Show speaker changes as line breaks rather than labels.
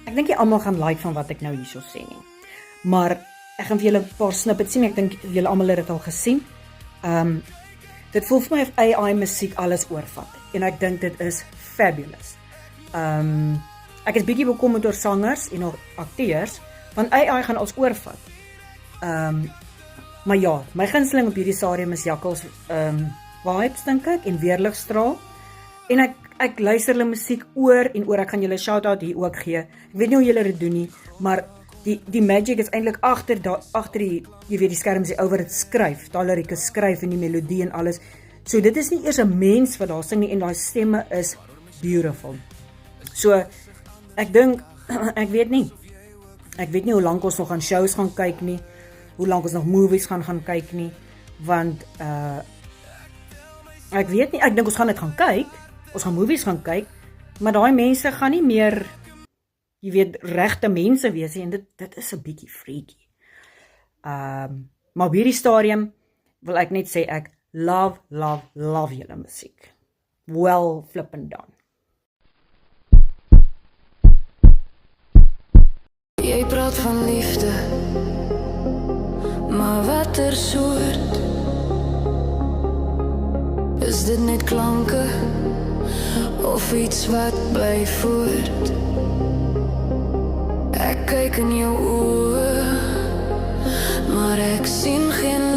Ek dink nie almal gaan like van wat ek nou hierso sê nie. Maar ek gaan vir julle 'n paar snippets sien. Ek dink julle almal het dit al gesien. Dit voel vir my of AI musiek alles oorvat. En ek dink dit is fabulous. Ek is bietjie bekommerd oor sangers en akteurs, want AI gaan ons oorvat. Maar ja, my gunsteling op hierdie stadium is Jakkals Vibes, dink ek, en Weerligstraal. En ek luister hulle musiek oor en oor. Ek gaan julle 'n shout-out hier ook gee. Ek weet nie hoe julle dit doen nie, maar die magic is eintlik agter die, jy weet, die skerms, die ou wat dit skryf, daai lirieke skryf en die melodie en alles. So dit is nie eers 'n mens wat daar sing nie, en daai stemme is beautiful. So ek dink ek weet nie hoe lank ons nog aan shows gaan kyk nie, hoe lank ons nog movies gaan kyk nie, want ek weet nie, ek dink ons gaan dit gaan kyk, ons gaan movies gaan kyk, maar daai mense gaan nie meer, jy weet, regte mense wees nie, en dit is 'n bietjie freaky. Maar op hierdie stadium wil ek net sê ek love julle musiek. Well flippin' done.
Jy praat van liefde, maar watter soort? Is dit net klanke of iets wat bly voort? Ek kyk in jou oë, maar ek sien geen